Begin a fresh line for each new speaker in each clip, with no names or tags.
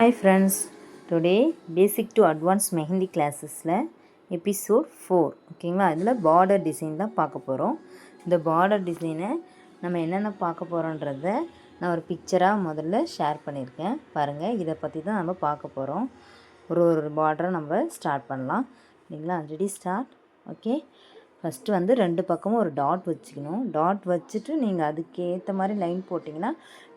Hi friends, today basic to advanced mehndi கிளாஸஸில் episode 4 ஓகேங்களா. இதில் பார்டர் டிசைன் தான் பார்க்க போகிறோம். இந்த பார்டர் டிசைனை நம்ம என்னென்ன பார்க்க போகிறோன்றத நான் ஒரு பிக்சராக முதல்ல ஷேர் பண்ணியிருக்கேன் பாருங்கள். இதை பற்றி தான் நம்ம பார்க்க போகிறோம். ஒரு பார்டரை நம்ம ஸ்டார்ட் பண்ணலாம் இல்லைங்களா. Ready start. ஓகே, ஃபஸ்ட்டு வந்து ரெண்டு பக்கமும் ஒரு டாட் வச்சுக்கணும். டாட் வச்சுட்டு நீங்கள் அதுக்கேற்ற மாதிரி லைன் போட்டிங்கன்னா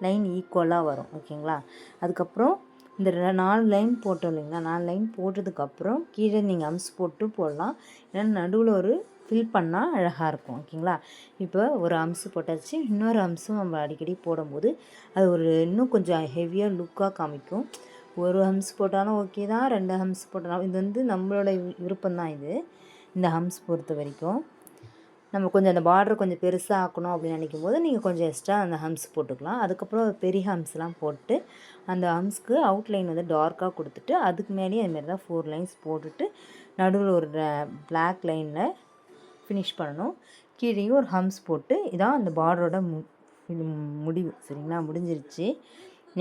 லைன் ஈக்குவலாக வரும். ஓகேங்களா. அதுக்கப்புறம் இந்த 4 லைன் போட்டோம் இல்லைங்களா. 4 லைன் போட்டதுக்கப்புறம் கீழே நீங்கள் அம்ஸ் போட்டு போடலாம். இல்லைன்னா நடுவில் ஒரு ஃபில் பண்ணால் அழகாக இருக்கும். ஓகேங்களா. இப்போ ஒரு அம்ஸ் போட்டாச்சு. இன்னொரு அம்ஸும் நம்ம அடிக்கடி போடும்போது அது ஒரு இன்னும் கொஞ்சம் ஹெவியாக லுக்காக காமிக்கும். ஒரு ஹம்ஸ் போட்டாலும் ஓகே தான், 2 ஹம்ஸ் போட்டாலும் இது வந்து நம்மளோட விருப்பம்தான். இது இந்த ஹம்ஸ் பொறுத்த வரைக்கும் நம்ம கொஞ்சம் அந்த பார்டர் கொஞ்சம் பெருசாக ஆக்கணும் அப்படின்னு நினைக்கும் போது நீங்கள் கொஞ்சம் எக்ஸ்ட்ரா அந்த ஹம்ஸ் போட்டுக்கலாம். அதுக்கப்புறம் பெரிய ஹம்ஸ்லாம் போட்டு அந்த ஹம்ஸ்க்கு அவுட்லைன் வந்து டார்க்காக கொடுத்துட்டு அதுக்கு மேலேயே அதுமாரி தான் 4 லைன்ஸ் போட்டுட்டு நடுவில் ஒரு பிளாக் லைனில் ஃபினிஷ் பண்ணணும். கீழேயும் ஒரு ஹம்ஸ் போட்டு இதான் அந்த பார்டரோட முடிவு. சரிங்களா, முடிஞ்சிருச்சு.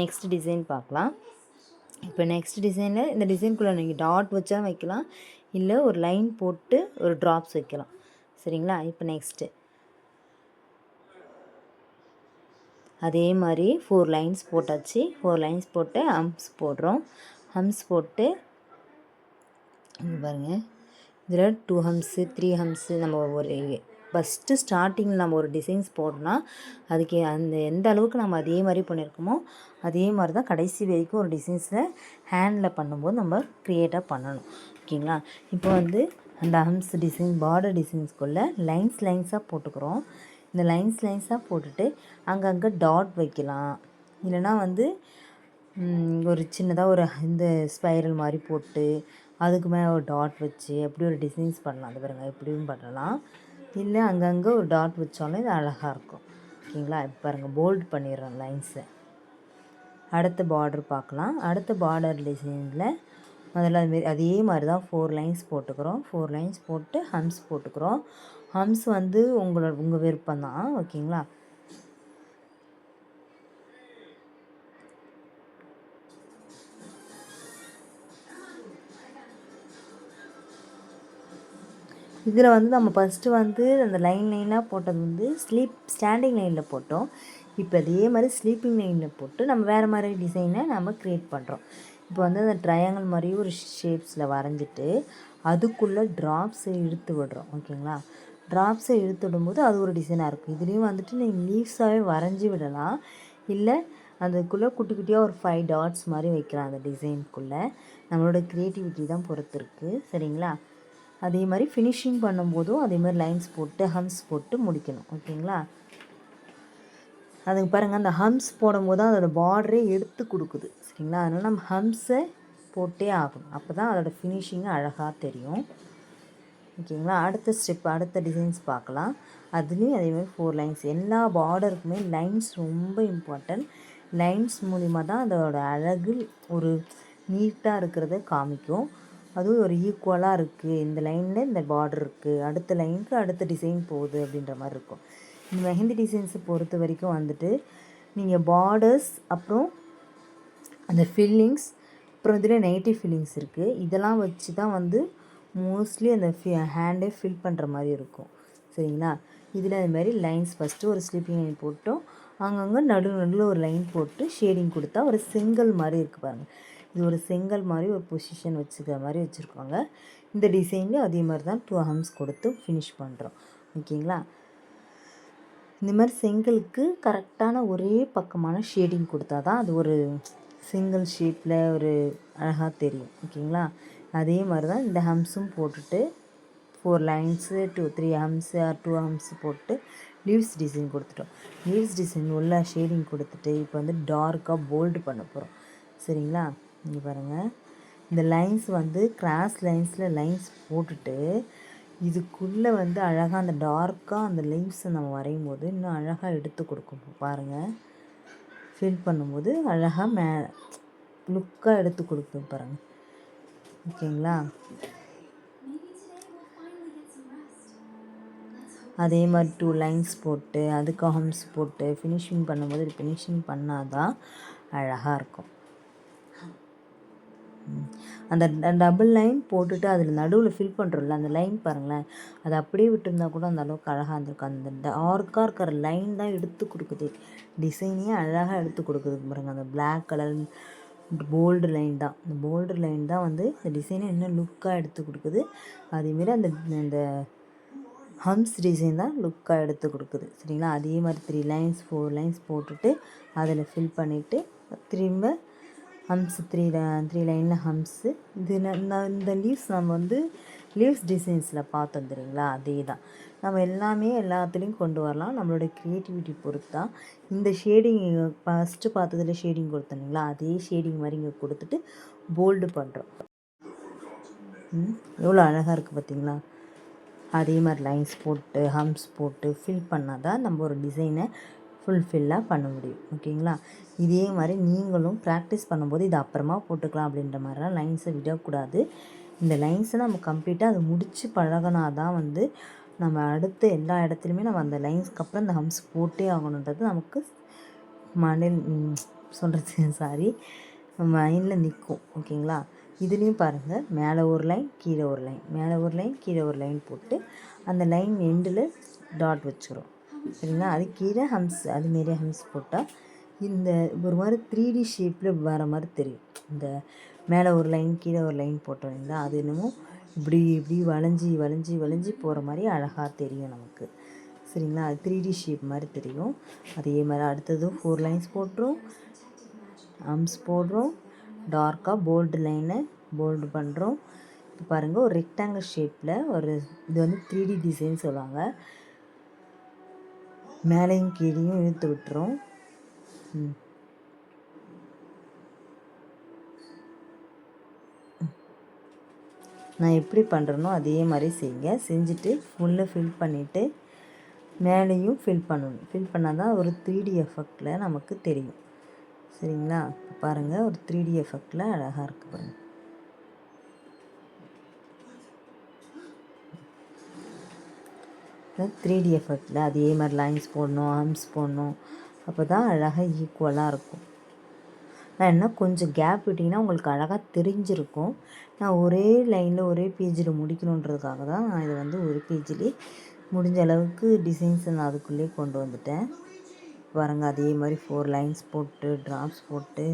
நெக்ஸ்ட் டிசைன் பார்க்கலாம். இப்போ நெக்ஸ்ட் டிசைனில் இந்த டிசைனுக்குள்ளே நீங்கள் டாட் வச்சா வைக்கலாம், இல்லை ஒரு லைன் போட்டு ஒரு ட்ராப்ஸ் வைக்கலாம். சரிங்களா. இப்போ நெக்ஸ்ட்டு அதே மாதிரி 4 லைன்ஸ் போட்டாச்சு. 4 லைன்ஸ் போட்டு ஹம்ஸ் போடுறோம். ஹம்ஸ் போட்டு பாருங்கள், இதில் 2 ஹம்ஸு 3 ஹம்ஸு நம்ம ஒரு ஃபஸ்ட்டு ஸ்டார்டிங்கில் நம்ம ஒரு டிசைன்ஸ் போடணும்னா அதுக்கு அந்த எந்த அளவுக்கு நம்ம அதே மாதிரி பண்ணியிருக்கோமோ அதே மாதிரி தான் கடைசி வரைக்கும் ஒரு டிசைன்ஸில் ஹேண்டில் பண்ணும்போது நம்ம க்ரியேட்டாக பண்ணணும். ஓகேங்களா. இப்போ வந்து அந்த ஹம்ஸ் டிசைன் பார்டர் டிசைன்ஸ்குள்ளே லைன்ஸாக போட்டுக்கிறோம். இந்த லைன்ஸாக போட்டுட்டு அங்கங்கே டாட் வைக்கலாம். இல்லைனா வந்து ஒரு சின்னதாக ஒரு இந்த ஸ்பைரல் மாதிரி போட்டு அதுக்கு மேலே ஒரு டாட் வச்சு அப்படி ஒரு டிசைன்ஸ் பண்ணலாம். அது பாருங்கள், எப்படியும் பண்ணலாம். இல்லை அங்கங்கே ஒரு டாட் வச்சாலும் இது அழகாக இருக்கும். ஓகேங்களா. இப்போ பாருங்கள், போல்ட் பண்ணிடுறோம் லைன்ஸை. அடுத்த பார்டர் பார்க்கலாம். அடுத்த பார்டர் டிசைனில் முதல்ல அதே மாதிரி தான் 4 லைன்ஸ் போட்டுக்கிறோம். 4 லைன்ஸ் போட்டு ஹம்ஸ் போட்டுக்கிறோம். ஹம்ஸ் வந்து உங்கள் விருப்பம் தான். ஓகேங்களா. இதில் வந்து நம்ம ஃபஸ்ட்டு வந்து அந்த லைனாக போட்டது வந்து ஸ்டாண்டிங் லைனில் போட்டோம். இப்போ அதே மாதிரி ஸ்லீப்பிங் லைனில் போட்டு நம்ம வேறு மாதிரி டிசைனை நம்ம க்ரியேட் பண்ணுறோம். இப்போ வந்து அந்த ட்ரையாங்கிள் மாதிரி ஒரு ஷேப்ஸில் வரைஞ்சிட்டு அதுக்குள்ளே ட்ராப்ஸை இழுத்து விடுறோம். ஓகேங்களா. ட்ராப்ஸை இழுத்து விடும்போது அது ஒரு டிசைனாக இருக்கும். இதுலேயும் வந்துட்டு நீங்கள் லீவ்ஸாகவே வரைஞ்சி விடலாம், இல்லை அதுக்குள்ளே குட்டி குட்டியாக ஒரு 5 டாட்ஸ் மாதிரி வைக்கலாம். அந்த டிசைனுக்குள்ளே நம்மளோட க்ரியேட்டிவிட்டி தான் பொறுத்து இருக்குது. சரிங்களா. அதே மாதிரி ஃபினிஷிங் பண்ணும்போதும் அதே மாதிரி லைன்ஸ் போட்டு ஹம்ஸ் போட்டு முடிக்கணும். ஓகேங்களா. அதுக்கு பாருங்கள், அந்த ஹம்ஸ் போடும்போது தான் அதோடய பார்டரே எடுத்து கொடுக்குது. சரிங்களா. அதனால் நம்ம ஹம்ஸை போட்டே ஆகணும். அப்போ தான் அதோடய ஃபினிஷிங்கு அழகாக தெரியும். ஓகேங்களா. அடுத்த ஸ்டெப், அடுத்த டிசைன்ஸ் பார்க்கலாம். அதுலேயும் அதேமாதிரி 4 லைன்ஸ். எல்லா பார்டருக்குமே லைன்ஸ் ரொம்ப இம்பார்ட்டன்ட். லைன்ஸ் மூலிமா தான் அதோட அழகு ஒரு நீட்டாக இருக்கிறத காமிக்கும். அதுவும் ஒரு ஈக்குவலாக இருக்குது, இந்த லைனில் இந்த பார்டர் இருக்குது, அடுத்த லைனுக்கு அடுத்த டிசைன் போகுது அப்படின்ற மாதிரி இருக்கும். இந்த மெஹந்தி டிசைன்ஸை பொறுத்த வரைக்கும் வந்துட்டு நீங்கள் பார்டர்ஸ் அப்புறம் அந்த ஃபில்லிங்ஸ் அப்புறம் இதில் நெகட்டிவ் ஃபில்லிங்ஸ் இருக்குது. இதெல்லாம் வச்சு தான் வந்து மோஸ்ட்லி அந்த ஹேண்டே ஃபில் பண்ணுற மாதிரி இருக்கும். சரிங்களா. இதில் அதுமாதிரி லைன்ஸ் ஃபஸ்ட்டு ஒரு ஸ்லீப்பிங் லைன் போட்டோம். அங்கங்கே நடுவில் ஒரு லைன் போட்டு ஷேடிங் கொடுத்தா ஒரு செங்கல் மாதிரி இருக்குது பாருங்கள். இது ஒரு செங்கல் மாதிரி ஒரு பொசிஷன் வச்சுக்கிற மாதிரி வச்சுருக்காங்க. இந்த டிசைன்லேயும் அதே மாதிரி தான் 2 ஹம்ஸ் கொடுத்து ஃபினிஷ் பண்ணுறோம். ஓகேங்களா. இந்த மாதிரி செங்கலுக்கு கரெக்டான ஒரே பக்கமான ஷேடிங் கொடுத்தா தான் அது ஒரு சிங்கிள் ஷேப்பில் ஒரு அழகாக தெரியும். ஓகேங்களா. அதே மாதிரி தான் இந்த ஹம்ஸும் போட்டுட்டு 4 லைன்ஸு 3 ஹம்ஸு 2 ஹம்ஸ் போட்டு லீவ்ஸ் டிசைன் கொடுத்துட்டோம். லீவ்ஸ் டிசைன் உள்ள ஷேடிங் கொடுத்துட்டு இப்போ வந்து டார்க்காக போல்டு பண்ண போகிறோம். சரிங்களா. இங்கே பாருங்கள், இந்த லைன்ஸ் வந்து கிராஸ் லைன்ஸில் லைன்ஸ் போட்டுட்டு இதுக்குள்ளே வந்து அழகாக அந்த டார்க்காக அந்த லீவ்ஸை நம்ம வரையும் போது இன்னும் அழகாக எடுத்து கொடுக்கும். பாருங்கள், ஃபில் பண்ணும்போது அழகாக லுக்காக எடுத்து கொடுக்கும் பாருங்கள். ஓகேங்களா. அதே மாதிரி 2 லைன்ஸ் போட்டு அதுக்கு ஹம்ஸ் போட்டு ஃபினிஷிங் பண்ணும்போது ஃபினிஷிங் பண்ணால் தான் அழகாக இருக்கும். அந்த டபுள் லைன் போட்டுட்டு அதில் நடுவில் ஃபில் பண்ணுறோம்ல அந்த லைன் பாருங்களேன், அதை அப்படியே விட்டுருந்தா கூட அந்த அளவுக்கு அழகாக இருந்திருக்கும். அந்த டார்க்காக இருக்கிற லைன் தான் எடுத்து கொடுக்குது, டிசைனையே அழகாக எடுத்து கொடுக்குது பாருங்கள். அந்த பிளாக் கலர் போல்டு லைன் தான், இந்த போல்டு லைன் தான் வந்து இந்த டிசைனை இன்னும் லுக்காக எடுத்து கொடுக்குது. அதேமாரி அந்த அந்த ஹம்ஸ் டிசைன் தான் லுக்காக எடுத்து கொடுக்குது. சரிங்களா, அதே மாதிரி 3 லைன்ஸ் 4 லைன்ஸ் போட்டுட்டு அதில் ஃபில் பண்ணிவிட்டு திரும்ப ஹம்ஸ் 3 லைனில் ஹம்ஸு. இது இந்த லீவ்ஸ் நம்ம வந்து லீவ்ஸ் டிசைன்ஸில் பார்த்தோம் தெரியுங்களா, அதே தான். நம்ம எல்லாமே எல்லாத்துலேயும் கொண்டு வரலாம், நம்மளோட க்ரியேட்டிவிட்டி பொறுத்து தான். இந்த ஷேடிங் ஃபஸ்ட்டு பார்த்ததில் ஷேடிங் கொடுத்தோங்களா, அதே ஷேடிங் மாதிரி இங்கே கொடுத்துட்டு போல்டு பண்ணுறோம். எவ்வளோ அழகாக இருக்குது பார்த்தீங்களா. அதே மாதிரி லைன்ஸ் போட்டு ஹம்ஸ் போட்டு ஃபில் பண்ணால் தான் நம்ம ஒரு டிசைனை ஃபுல்ஃபில்லாக பண்ண முடியும். ஓகேங்களா, இதே மாதிரி நீங்களும் ப்ராக்டிஸ் பண்ணும்போது இது அப்புறமா போட்டுக்கலாம் அப்படின்ற மாதிரிலாம் லைன்ஸை விடக்கூடாது. இந்த லைன்ஸை நம்ம கம்ப்ளீட்டாக அதை முடித்து பழகினா தான் வந்து நம்ம அடுத்த எல்லா இடத்துலையுமே நம்ம அந்த லைன்ஸ்க்கு அப்புறம் இந்த ஹம்ஸ் போட்டே ஆகணுன்றது நமக்கு மைண்டில் நிற்கும். ஓகேங்களா, இதுலேயும் பாருங்கள், மேலே ஒரு லைன் கீழே ஒரு லைன், மேலே ஒரு லைன் கீழே ஒரு லைன் போட்டு அந்த லைன் எண்டில் டாட் வச்சுக்கிறோம். சரிங்களா, அது கீழே ஹம்ஸ், அதுமாரி ஹம்ஸ் போட்டால் இந்த ஒரு மாதிரி 3D ஷேப்பில் வர மாதிரி தெரியும். இந்த மேலே ஒரு லைன் கீழே ஒரு லைன் போட்டோம் இல்லைங்களா, அது என்னமோ இப்படி இப்படி வளைஞ்சி வளைஞ்சி வளைஞ்சி போகிற மாதிரி அழகாக தெரியும் நமக்கு. சரிங்களா, அது 3D ஷேப் மாதிரி தெரியும். அதே மாதிரி அடுத்ததும் 4 லைன்ஸ் போட்டுரும், ஹம்ஸ் போடுறோம், டார்க்காக போல்டு லைனை போல்டு பண்ணுறோம். இப்போ பாருங்கள், ஒரு ரெக்டாங்கிள் ஷேப்பில் ஒரு இது வந்து 3D டிசைன் சொல்லுவாங்க. மேலேயும் கீழேயும் இழுத்து விட்டுரும். நான் எப்படி பண்ணுறேனோ அதே மாதிரி செய்யுங்க. செஞ்சுட்டு ஃபுல்லாக ஃபில் பண்ணிவிட்டு மேலேயும் ஃபில் பண்ணணும். ஃபில் பண்ணால் தான் ஒரு 3D எஃபெக்டில் நமக்கு தெரியும். சரிங்களா, பாருங்கள், ஒரு 3D எஃபெக்டில் அழகாக இருக்குது பாருங்கள். இந்த 3D எஃபெக்டில் அதே மாதிரி லைன்ஸ் போடணும், ஹம்ஸ் போடணும், அப்போ தான் அழகாக ஈக்குவலாக இருக்கும். நான் என்ன கொஞ்சம் கேப் விட்டிங்கன்னா உங்களுக்கு அழகாக தெரிஞ்சிருக்கும். நான் ஒரே லைனில் ஒரே பேஜில் முடிக்கணுன்றதுக்காக தான் நான் இதை வந்து ஒரு பேஜிலே முடிஞ்ச அளவுக்கு டிசைன்ஸை நான் அதுக்குள்ளேயே கொண்டு வந்துட்டேன். பாருங்கள், அதே மாதிரி 4 லைன்ஸ் போட்டு ட்ராப்ஸ் போட்டு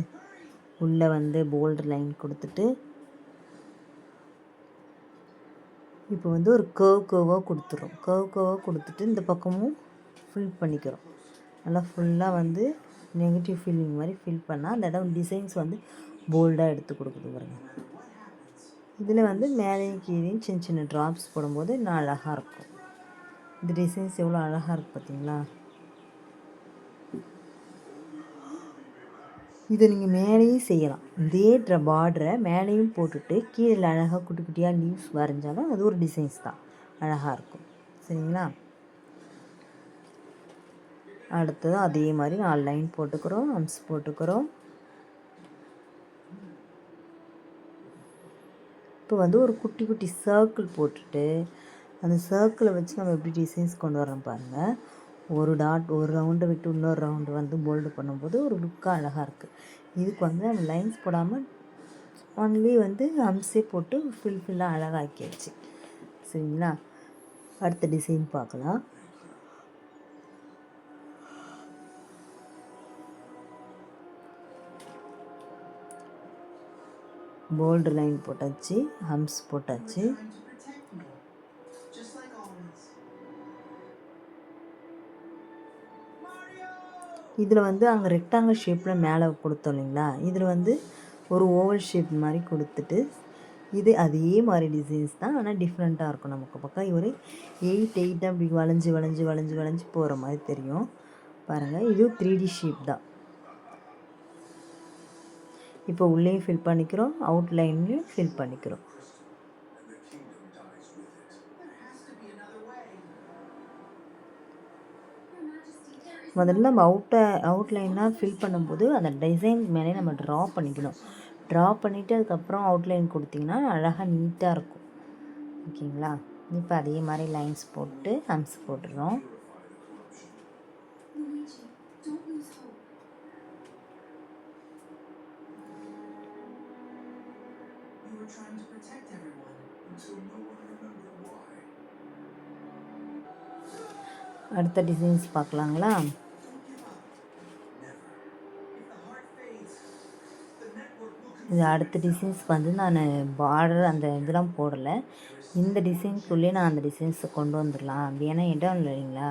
உள்ளே வந்து போல்டு லைன் கொடுத்துட்டு இப்போ வந்து ஒரு கர்வாக கொடுத்துட்றோம். கர்வாக கொடுத்துட்டு இந்த பக்கமும் ஃபில் பண்ணிக்கிறோம். நல்லா ஃபுல்லாக வந்து நெகட்டிவ் ஃபீலிங் மாதிரி ஃபில் பண்ணால் அந்த இடம் டிசைன்ஸ் வந்து போல்டாக எடுத்து கொடுக்குது பாருங்கள். இதில் வந்து மேலேயும் கீழேயும் சின்ன சின்ன ட்ராப்ஸ் போடும்போது இன்னும் அழகாக இருக்கும். இந்த டிசைன்ஸ் எவ்வளோ அழகாக இருக்குது பார்த்தீங்களா. இதை நீங்கள் மேலேயும் செய்யலாம். இதே பார்டரை மேலேயும் போட்டுட்டு கீழே அழகாக குட்டி குட்டியாக லீவ்ஸ் வரைஞ்சாலும் அது ஒரு டிசைன்ஸ் தான், அழகாக இருக்கும். சரிங்களா, அடுத்தது அதே மாதிரி 4 லைன் போட்டுக்கிறோம், ஹம்ஸ் போட்டுக்கிறோம். இப்போ வந்து ஒரு குட்டி குட்டி சர்க்கிள் போட்டுட்டு அந்த சர்க்கிளை வச்சு நம்ம எப்படி டிசைன்ஸ் கொண்டு வரோம் பாருங்கள். ஒரு டாட் ஒரு ரவுண்டை விட்டு இன்னொரு ரவுண்டு வந்து போல்டு பண்ணும்போது ஒரு லுக்காக அழகாக இருக்குது. இதுக்கு வந்து நம்ம லைன்ஸ் போடாமல் ஒன்லி வந்து ஹம்ஸே போட்டு ஃபில்லாக அழகாக்கிடுச்சு. சரிங்களா, அடுத்த டிசைன் பார்க்கலாம். போல்டு லைன் போட்டாச்சு, ஹம்ஸ் போட்டாச்சு. இதில் வந்து அங்கே ரெக்டாங்கிள் ஷேப்பில் மேலே கொடுத்தோம் இல்லைங்களா, இதில் வந்து ஒரு ஓவல் ஷேப் மாதிரி கொடுத்துட்டு இது அதே மாதிரி டிசைன்ஸ் தான், ஆனால் டிஃப்ரெண்ட்டாக இருக்கும். நமக்கு பக்கம் ஒரு 8 அப்படி வளைஞ்சி வளைஞ்சி வளைஞ்சி வளைஞ்சி போகிற மாதிரி தெரியும் பாருங்கள். இது 3D ஷேப் தான். இப்போ உள்ளேயும் ஃபில் பண்ணிக்கிறோம், அவுட்லைன்லேயும் ஃபில் பண்ணிக்கிறோம். முதல்ல நம்ம அவுட்லைனாக ஃபில் பண்ணும்போது அந்த டிசைன் மேலே நம்ம ட்ரா பண்ணிக்கணும். ட்ரா பண்ணிவிட்டு அதுக்கப்புறம் அவுட்லைன் கொடுத்திங்கன்னா அழகாக நீட்டாக இருக்கும். ஓகேங்களா, இப்போ அதே மாதிரி லைன்ஸ் போட்டு ஹம்ஸ் போட்டுடுறோம். அடுத்த டிசைன்ஸ் பார்க்கலாங்களா? இது அடுத்த டிசைன்ஸ்க்கு வந்து நான் பார்டர் அந்த இதெல்லாம் போடலை. இந்த டிசைனுக்குள்ளேயே நான் அந்த டிசைன்ஸை கொண்டு வந்துடலாம். ஏன்னா இடம் இல்லை இல்லைங்களா,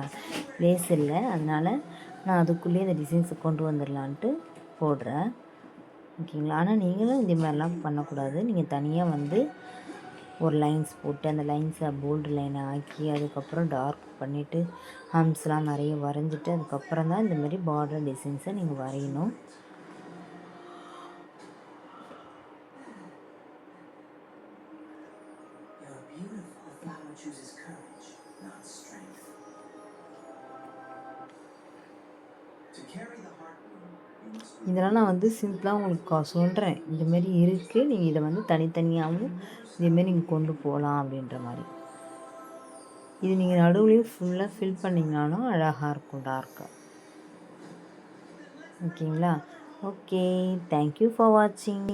ப்ளேஸ் இல்லை, அதனால் நான் அதுக்குள்ளேயே இந்த டிசைன்ஸை கொண்டு வந்துடலான்ட்டு போடுறேன். ஓகேங்களா? ஆனால் நீங்களும் இதே மாதிரிலாம் பண்ணக்கூடாது. நீங்கள் தனியாக வந்து ஒரு லைன்ஸ் போட்டு அந்த லைன்ஸை போல்டு லைனை ஆக்கி அதுக்கப்புறம் டார்க் பண்ணிவிட்டு ஹம்ஸ்லாம் நிறைய வரைஞ்சிட்டு அதுக்கப்புறம் தான் இந்தமாரி பார்டர் டிசைன்ஸை நீங்கள் வரையணும். இதெல்லாம் நான் வந்து சிம்பிளாக உங்களுக்கு சொல்கிறேன். இந்தமாரி இருக்குது, நீங்கள் இதை வந்து தனித்தனியாகவும் இதேமாரி நீங்கள் கொண்டு போகலாம் அப்படின்ற மாதிரி. இது நீங்கள் நடுவுலையும் ஃபுல்லாக ஃபில் பண்ணிங்கனாலும் அழகாக இருக்கும் டார்க்காக. ஓகேங்களா? ஓகே, தேங்க்யூ ஃபார் வாட்சிங்.